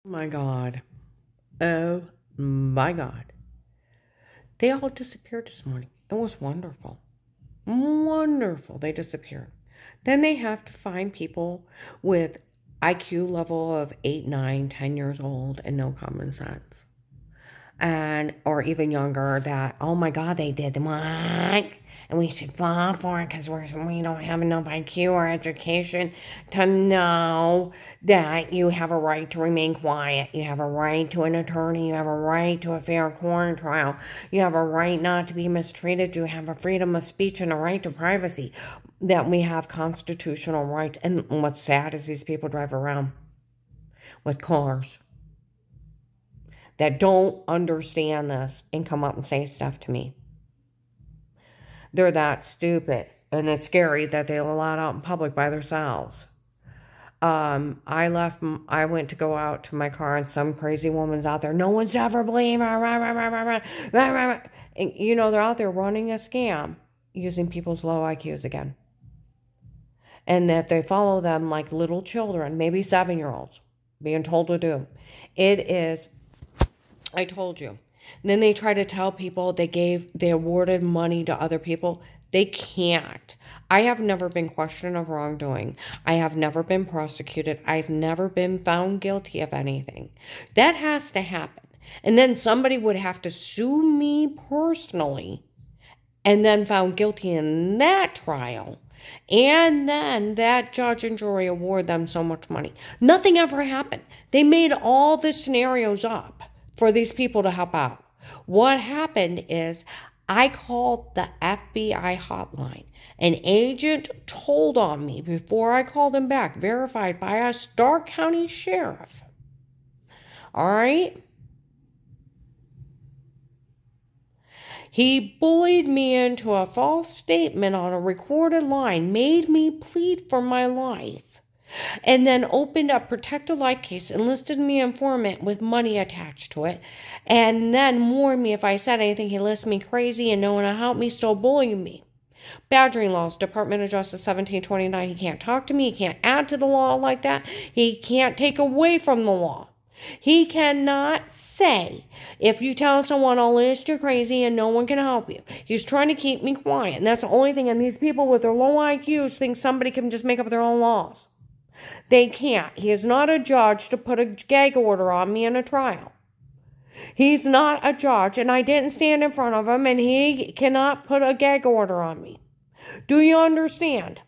My God. Oh my God. They all disappeared this morning. It was wonderful. Wonderful. They disappeared. Then they have to find people with IQ level of 8, 9, 10 years old and no common sense. And, or even younger that, oh my God, they did the what? And we should fall for it because we don't have enough IQ or education to know that you have a right to remain quiet. You have a right to an attorney. You have a right to a fair court trial. You have a right not to be mistreated. You have a freedom of speech and a right to privacy. That we have constitutional rights. And what's sad is these people drive around with cars that don't understand this and come up and say stuff to me. They're that stupid. And it's scary that they're allowed out in public by themselves. I went to go out to my car and some crazy woman's out there. No one's ever believed her. And, you know, they're out there running a scam using people's low IQs again. And that they follow them like little children, maybe 7-year-olds, being told to do. It is, I told you. And then they try to tell people they awarded money to other people. They can't. I have never been questioned of wrongdoing. I have never been prosecuted. I've never been found guilty of anything. That has to happen. And then somebody would have to sue me personally and then found guilty in that trial. And then that judge and jury award them so much money. Nothing ever happened. They made all the scenarios up for these people to help out. What happened is I called the FBI hotline. An agent told on me before I called him back, verified by a Stark County sheriff. All right? He bullied me into a false statement on a recorded line, made me plead for my life, and then opened a protected light case, enlisted me informant with money attached to it, and then warned me if I said anything, he listed me crazy and no one to help me, still bullying me. Badgering laws, Department of Justice 1729. He can't talk to me. He can't add to the law like that. He can't take away from the law. He cannot say, if you tell someone I'll list you're crazy and no one can help you. He's trying to keep me quiet. And that's the only thing. And these people with their low IQs think somebody can just make up their own laws. They can't. He is not a judge to put a gag order on me in a trial. He's not a judge, and I didn't stand in front of him, and he cannot put a gag order on me. Do you understand?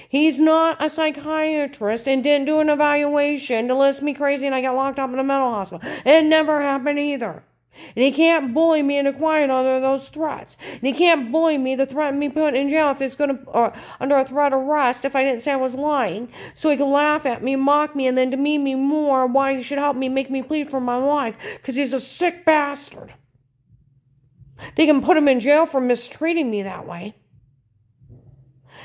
He's not a psychiatrist and didn't do an evaluation to list me crazy and I got locked up in a mental hospital. It never happened either. And he can't bully me into quiet under those threats. And he can't bully me to threaten me put in jail if it's going to, under a threat of arrest if I didn't say I was lying. So he can laugh at me, mock me, and then demean me more why he should help me, make me plead for my life. Because he's a sick bastard. They can put him in jail for mistreating me that way.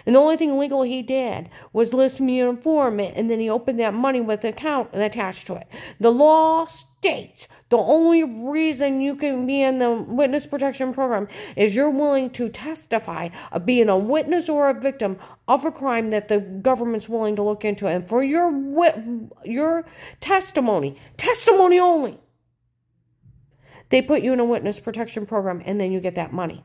And the only thing legal he did was list me an informant, and then he opened that money with an account attached to it. The law states the only reason you can be in the witness protection program is you're willing to testify of being a witness or a victim of a crime that the government's willing to look into. And for your testimony only, they put you in a witness protection program, and then you get that money.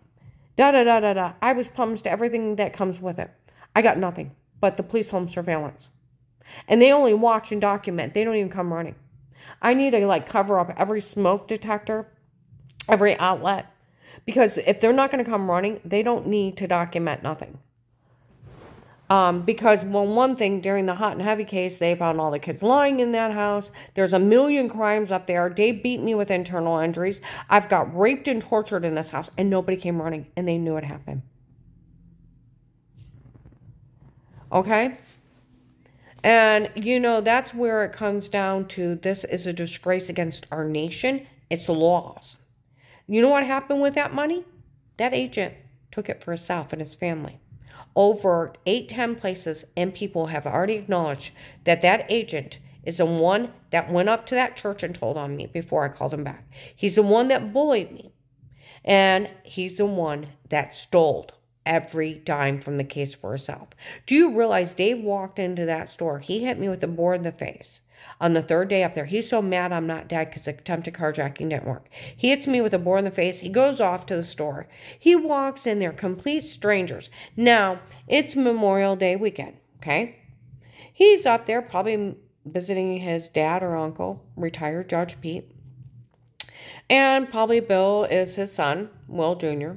Da-da-da-da-da. I was promised everything that comes with it. I got nothing but the police home surveillance. And they only watch and document. They don't even come running. I need to, cover up every smoke detector, every outlet. Because if they're not going to come running, they don't need to document nothing. Because, well, one thing, during the hot and heavy case, they found all the kids lying in that house. There's a million crimes up there. They beat me with internal injuries. I've got raped and tortured in this house, and nobody came running, and they knew it happened. Okay? And, that's where it comes down to, this is a disgrace against our nation. It's laws. You know what happened with that money? That agent took it for himself and his family. Over 8-10 places, and people have already acknowledged that agent is the one that went up to that church and told on me before I called him back. He's the one that bullied me. And he's the one that stole every dime from the case for himself. Do you realize Dave walked into that store? He hit me with a board in the face. On the third day up there, he's so mad I'm not dead because the attempted carjacking didn't work. He hits me with a board in the face. He goes off to the store. He walks in there, complete strangers. Now, it's Memorial Day weekend, okay? He's up there probably visiting his dad or uncle, retired Judge Pete. And probably Bill is his son, Will Jr.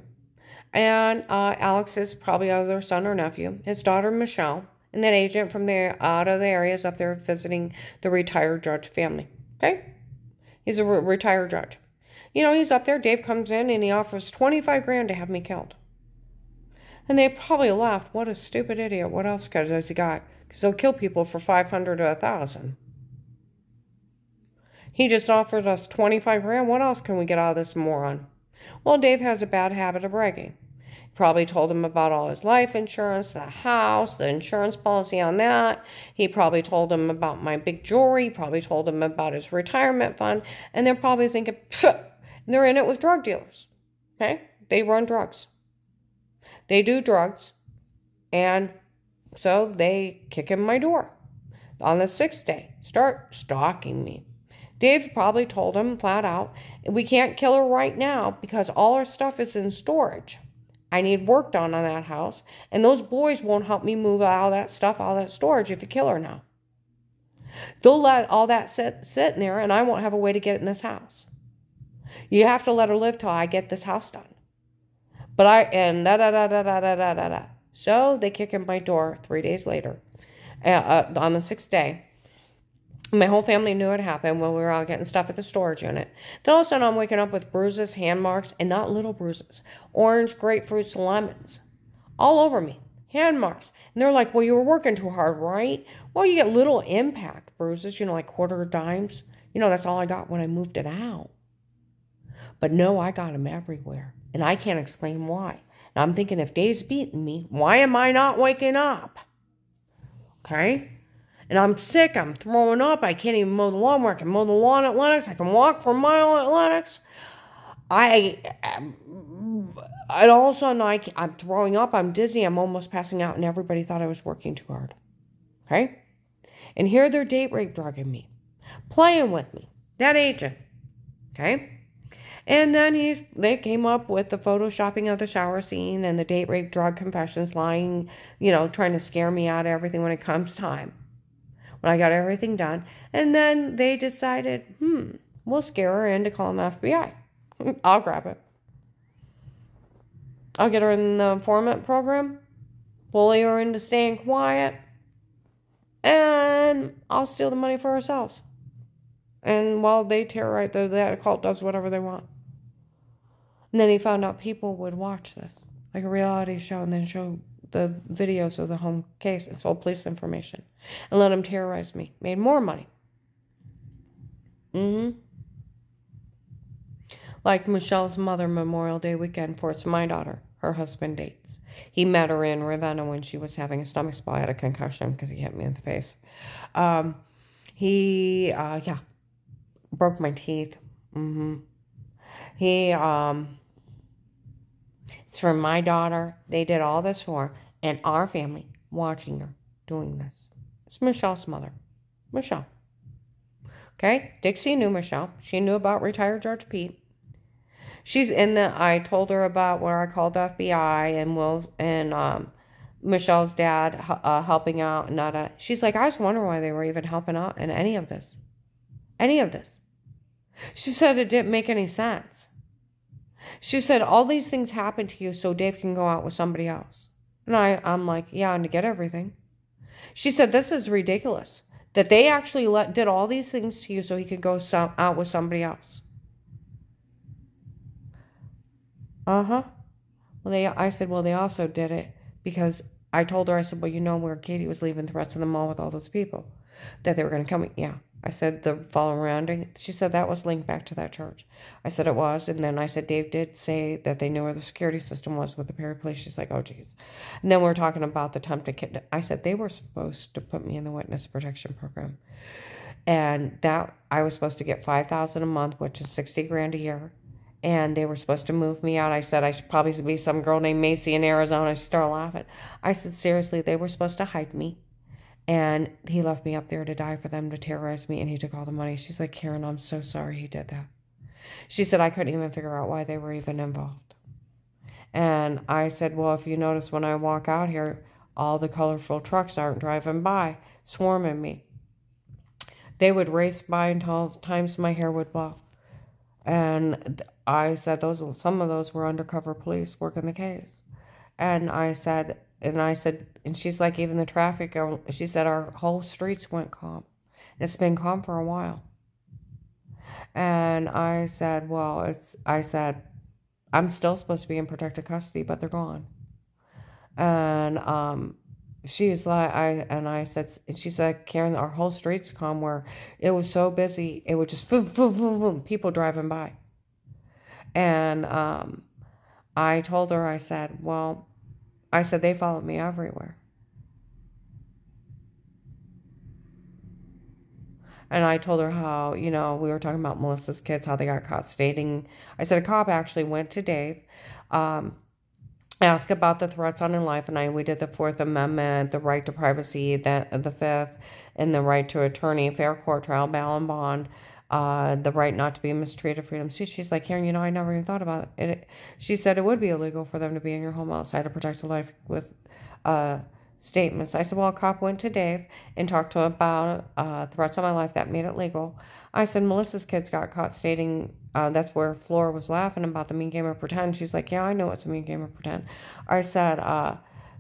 And Alex is probably other son or nephew. His daughter, Michelle. And that agent from out of the area is up there visiting the retired judge family. Okay? He's a retired judge. You know, he's up there. Dave comes in and he offers 25 grand to have me killed. And they probably laughed. What a stupid idiot. What else does he got? Because they'll kill people for 500 to 1,000. He just offered us 25 grand. What else can we get out of this moron? Well, Dave has a bad habit of bragging. Probably told him about all his life insurance, the house, the insurance policy on that. He probably told him about my big jewelry. Probably told him about his retirement fund. And they're probably thinking, they're in it with drug dealers. Okay? They run drugs. They do drugs. And so they kick in my door. On the 6th day, start stalking me. Dave probably told him flat out, we can't kill her right now because all our stuff is in storage. I need work done on that house, and those boys won't help me move all that stuff out of that storage if you kill her now. They'll let all that sit in there, and I won't have a way to get it in this house. You have to let her live till I get this house done. So they kick in my door 3 days later, on the 6th day. My whole family knew it happened when we were out getting stuff at the storage unit. Then all of a sudden I'm waking up with bruises, hand marks, and not little bruises. Orange, grapefruits, lemons. All over me. Hand marks. And they're like, well, you were working too hard, right? Well, you get little impact bruises, you know, like quarter dimes. You know, that's all I got when I moved it out. But no, I got them everywhere. And I can't explain why. And I'm thinking, if Dave's beating me, why am I not waking up? Okay? And I'm sick, I'm throwing up, I can't even mow the lawn where I can mow the lawn at Lennox, I can walk for a mile at Lennox. And all of a sudden I'm throwing up, I'm dizzy, I'm almost passing out, and everybody thought I was working too hard. Okay? And here they're date rape drugging me, playing with me, that agent. Okay? And then they came up with the photoshopping of the shower scene and the date rape drug confessions, lying, you know, trying to scare me out of everything when it comes time. I got everything done. And then they decided, we'll scare her into calling the FBI. I'll grab it. I'll get her in the informant program, bully her into staying quiet, and I'll steal the money for ourselves. And while they terrorize, that cult does whatever they want. And then he found out people would watch this, like a reality show, and then show the videos of the home case and sold police information and let him terrorize me. Made more money. Like Michelle's mother Memorial Day weekend for it's my daughter, her husband dates. He met her in Ravenna when she was having a stomach spell. I had a concussion because he hit me in the face. He broke my teeth. It's for my daughter. They did all this for her. And our family watching her doing this. It's Michelle's mother. Michelle. Okay? Dixie knew Michelle. She knew about retired Judge Pete. She's in I told her about where I called the FBI and Will's and Michelle's dad helping out. And she's like, I was wondering why they were even helping out in any of this. Any of this. She said it didn't make any sense. She said, all these things happened to you so Dave can go out with somebody else. And I'm like, yeah, and to get everything. She said, this is ridiculous. That they actually did all these things to you so he could go out with somebody else. Well, I said, well, they also did it because I told her, I said, well, you know where Katie was leaving the rest of the mall with all those people. That they were going to come. Yeah. I said, the following rounding. She said that was linked back to that church. I said it was. And then I said, Dave did say that they knew where the security system was with the Perry police. She's like, oh, geez. And then we were talking about the attempted kidnapping. I said, they were supposed to put me in the witness protection program. And that I was supposed to get $5,000 a month, which is $60 grand a year. And they were supposed to move me out. I said I should probably be some girl named Macy in Arizona. She started laughing. I said, seriously, they were supposed to hide me And he left me up there to die for them to terrorize me, and he took all the money. She's like, Karen, I'm so sorry he did that. She said, I couldn't even figure out why they were even involved. And I said, well, if you notice when I walk out here, all the colorful trucks aren't driving by, swarming me. They would race by until times my hair would blow. And I said, some of those were undercover police working the case. And she's like, even the traffic, she said, our whole streets went calm. It's been calm for a while. And I said, I'm still supposed to be in protective custody, but they're gone. And she's like, she said, Karen, our whole street's calm, where it was so busy, it would just boom, boom, boom, boom, people driving by. And I told her, I said, they followed me everywhere. And I told her how, we were talking about Melissa's kids, how they got caught stating. I said a cop actually went to Dave, asked about the threats on his life, and we did the Fourth Amendment, the right to privacy, the Fifth, and the right to attorney, fair court trial, bail and bond, the right not to be mistreated, freedom of speech. She's like, Karen, I never even thought about it. She said it would be illegal for them to be in your home outside of protected life with statements. I said, well, a cop went to Dave and talked to him about threats on my life that made it legal. I said, Melissa's kids got caught stating, that's where Flora was laughing about the mean game of pretend. She's like, yeah, I know it's a mean game of pretend. I said,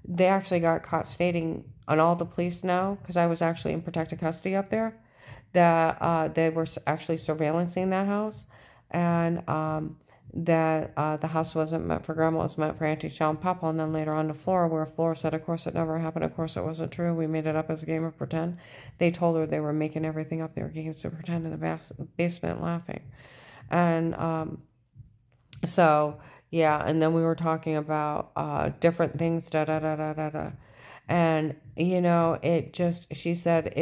they actually got caught stating, and all the police know, because I was actually in protective custody up there, that they were actually surveillancing that house, and that the house wasn't meant for Grandma, it was meant for Auntie Shell and Papa. And then later on to Flora, where Flora said, of course it never happened, of course it wasn't true, we made it up as a game of pretend. They told her they were making everything up, they were games of pretend in the basement laughing. And so yeah, and then we were talking about different things, and she said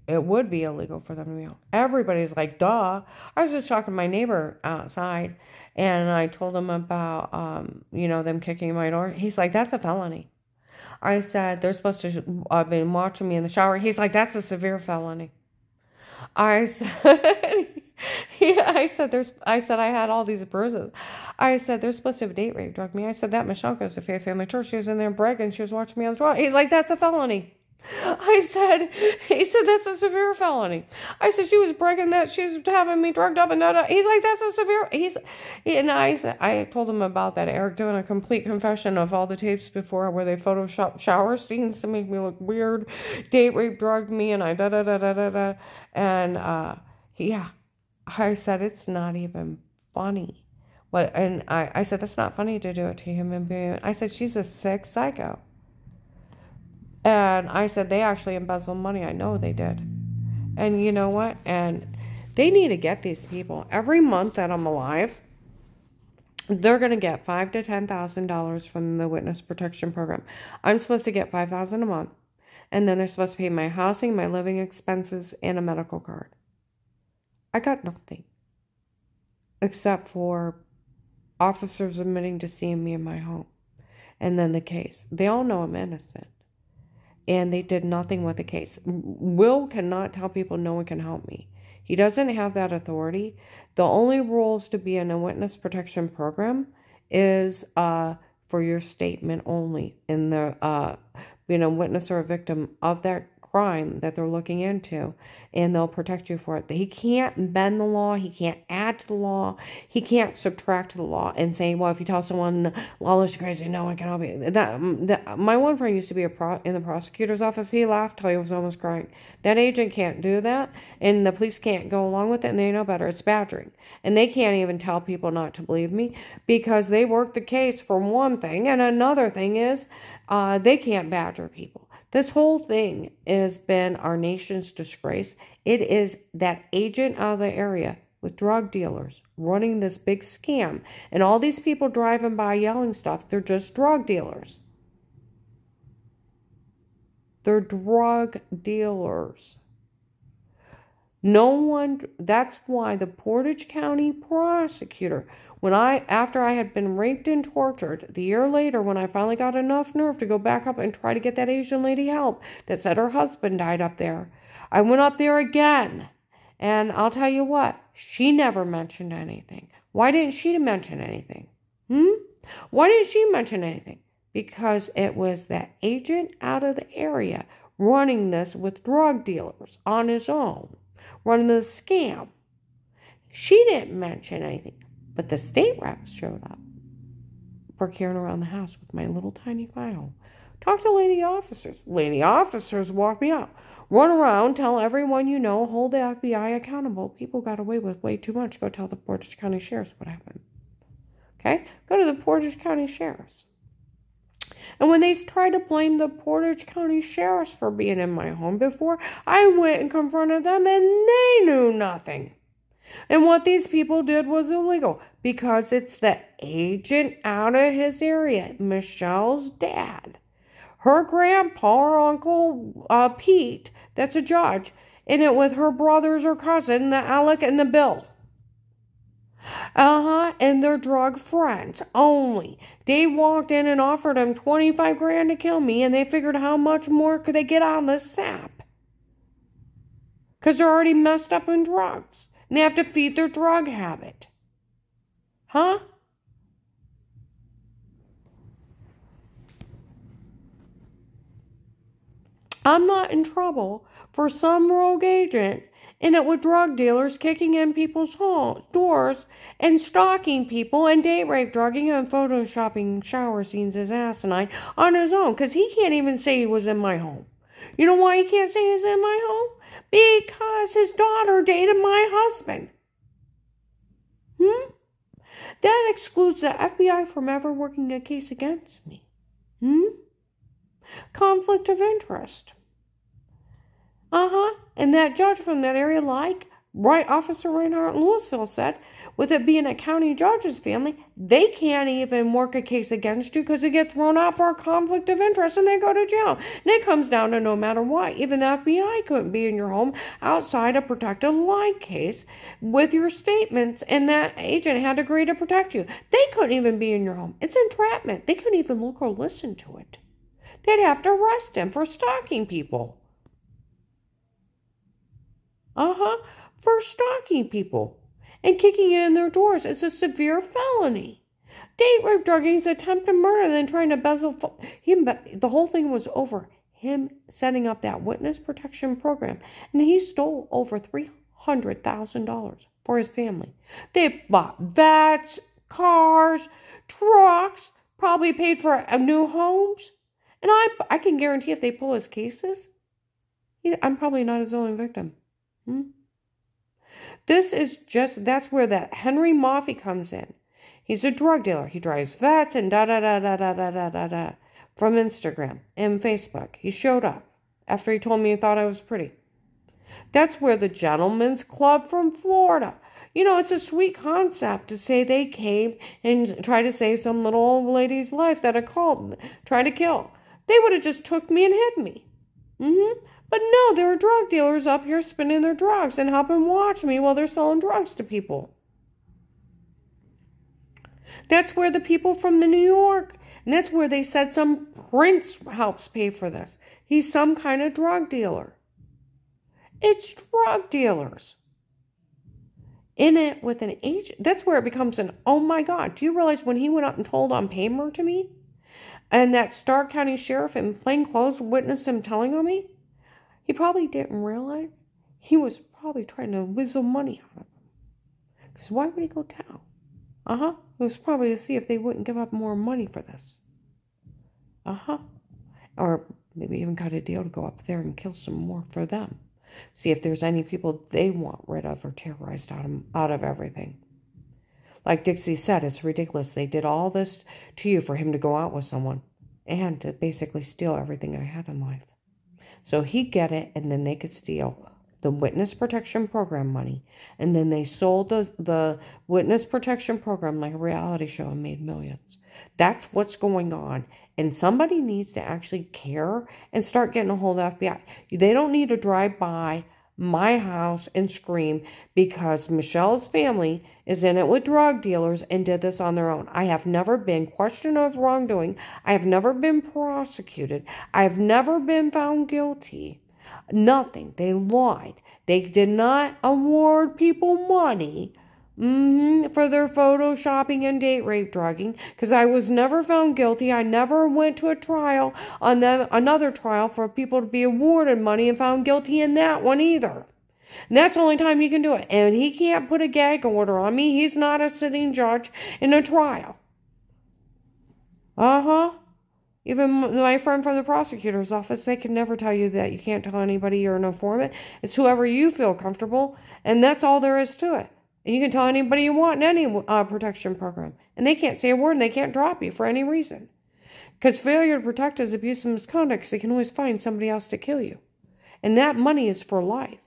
it would be illegal for them to be. Everybody's like, duh. I was just talking to my neighbor outside, and I told him about them kicking my door. He's like, that's a felony. I said, they're supposed to have been watching me in the shower. He's like, that's a severe felony. I said, I said I had all these bruises. I said, they're supposed to have date rape drugged me. I said, that Michelle goes to Faith Family Church. She was in there bragging. She was watching me on the draw. He's like, that's a felony. He said, that's a severe felony. I said, she was bragging that she's having me drugged up and He's like, that's a severe, and I told him about that, Eric doing a complete confession of all the tapes before where they photoshopped shower scenes to make me look weird, date rape drugged me, and and yeah, I said, it's not even funny. And I said, that's not funny to do it to a human being. I said, she's a sick psycho. And I said, they actually embezzled money. I know they did. And you know what? And they need to get these people. Every month that I'm alive, they're going to get $5,000 to $10,000 from the Witness Protection Program. I'm supposed to get $5,000 a month. And then they're supposed to pay my housing, my living expenses, and a medical card. I got nothing. Except for officers admitting to seeing me in my home. And then the case. They all know I'm innocent. And they did nothing with the case. Will cannot tell people no one can help me. He doesn't have that authority. The only rules to be in a witness protection program is for your statement only in the being a witness or a victim of that crime that they're looking into, and they'll protect you for it. He can't bend the law. He can't add to the law. He can't subtract to the law and say, well, if you tell someone lawless, you're crazy, no one can help you. My one friend used to be in the prosecutor's office. He laughed till he was almost crying. That agent can't do that, and the police can't go along with it, and they know better. It's badgering. And they can't even tell people not to believe me because they work the case for one thing, and another thing is they can't badger people. This whole thing has been our nation's disgrace. It is that agent out of the area with drug dealers running this big scam. And all these people driving by yelling stuff, they're just drug dealers. They're drug dealers. No one, that's why the Portage County prosecutor, after I had been raped and tortured, the year later, when I finally got enough nerve to go back up and try to get that Asian lady help that said her husband died up there, I went up there again. And I'll tell you what, she never mentioned anything. Why didn't she mention anything? Why didn't she mention anything? Because it was that agent out of the area running this with drug dealers on his own, running the scam. She didn't mention anything, but the state reps showed up for carrying around the house with my little tiny file. Talk to lady officers. Lady officers walk me out. Run around, tell everyone you know, hold the FBI accountable. People got away with way too much. Go tell the Portage County Sheriffs what happened. Okay? Go to the Portage County Sheriffs. And when they tried to blame the Portage County Sheriffs for being in my home before, I went and confronted them and they knew nothing. And what these people did was illegal because it's the agent out of his area, Michelle's dad. Her grandpa or uncle, Pete, that's a judge, in it with her brothers or cousin, the Alec and the Bill. And their drug friends only. They walked in and offered him $25,000 to kill me, and they figured how much more could they get out of this sap. Because they're already messed up in drugs. And they have to feed their drug habit. I'm not in trouble for some rogue agent in it with drug dealers kicking in people's doors and stalking people and date rape, drugging and photoshopping shower scenes as asinine on his own, because he can't even say he was in my home. You know why he can't say he's in my home? Because his daughter dated my husband. That excludes the FBI from ever working a case against me. Conflict of interest. And that judge from that area, Officer Reinhardt in Louisville said, with it being a county judge's family, they can't even work a case against you because you get thrown out for a conflict of interest and they go to jail. And it comes down to no matter what. Even the FBI couldn't be in your home outside a protected lie case with your statements, and that agent had to agree to protect you. They couldn't even be in your home. It's entrapment. They couldn't even look or listen to it. They'd have to arrest him for stalking people. For stalking people and kicking in their doors. It's a severe felony. Date rape, drugging, attempted murder, then trying to embezzle. The whole thing was over him setting up that witness protection program, and he stole over $300,000 for his family. They bought vets, cars, trucks, probably paid for new homes, and I can guarantee if they pull his cases, I'm probably not his only victim. That's where that Henry Moffey comes in. He's a drug dealer. He drives vets and da-da-da-da-da-da-da-da from Instagram and Facebook. He showed up after he told me he thought I was pretty. That's where the Gentlemen's Club from Florida. It's a sweet concept to say they came and tried to save some little old lady's life that a cult tried to kill. They would have just took me and hid me. But no, there are drug dealers up here spinning their drugs and helping watch me while they're selling drugs to people. That's where the people from New York, and that's where they said some prince helps pay for this. He's some kind of drug dealer. It's drug dealers. In it with an agent. That's where it becomes oh my God. Do you realize when he went up and told on Paymer to me? And that Stark County Sheriff in plain clothes witnessed him telling on me? He probably didn't realize he was probably trying to whistle money out of him. Because why would he go down? It was probably to see if they wouldn't give up more money for this. Or maybe even got a deal to go up there and kill some more for them. See if there's any people they want rid of or terrorized out of everything. Like Dixie said, it's ridiculous. They did all this to you for him to go out with someone and to basically steal everything I had in life. So he'd get it, and then they could steal the Witness Protection Program money. And then they sold the Witness Protection Program like a reality show and made millions. That's what's going on. And somebody needs to actually care and start getting a hold of the FBI. They don't need to drive by my house and scream because Michelle's family is in it with drug dealers and did this on their own. I have never been questioned of wrongdoing. I have never been prosecuted. I have never been found guilty. Nothing. They lied. They did not award people money for their photoshopping and date rape drugging, because I was never found guilty. I never went to a trial on another trial for people to be awarded money and found guilty in that one either. And that's the only time he can do it. And he can't put a gag order on me. He's not a sitting judge in a trial. Even my friend from the prosecutor's office, they can never tell you that you can't tell anybody you're an informant. It's whoever you feel comfortable, and that's all there is to it. And you can tell anybody you want in any protection program. And they can't say a word, and they can't drop you for any reason. Because failure to protect is abuse and misconduct, because they can always find somebody else to kill you. And that money is for life.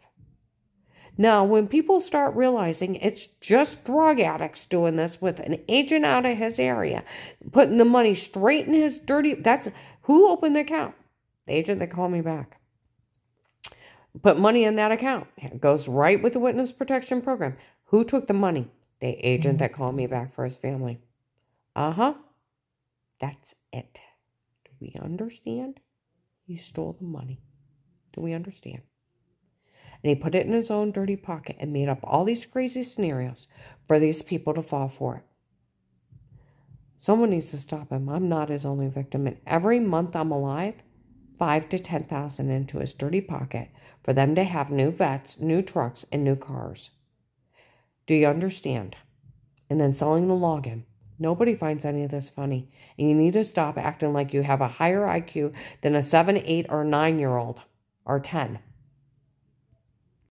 Now, when people start realizing it's just drug addicts doing this with an agent out of his area, putting the money straight in his dirty... That's who opened the account? The agent that called me back. Put money in that account. It goes right with the witness protection program. Who took the money? The agent that called me back for his family. That's it. Do we understand? You stole the money. Do we understand? And he put it in his own dirty pocket and made up all these crazy scenarios for these people to fall for it. Someone needs to stop him. I'm not his only victim. And every month I'm alive, 5,000 to 10,000 into his dirty pocket for them to have new vets, new trucks, and new cars. Do you understand? And then selling the login. Nobody finds any of this funny. And you need to stop acting like you have a higher IQ than a 7, 8, or 9-year-old. Or 10.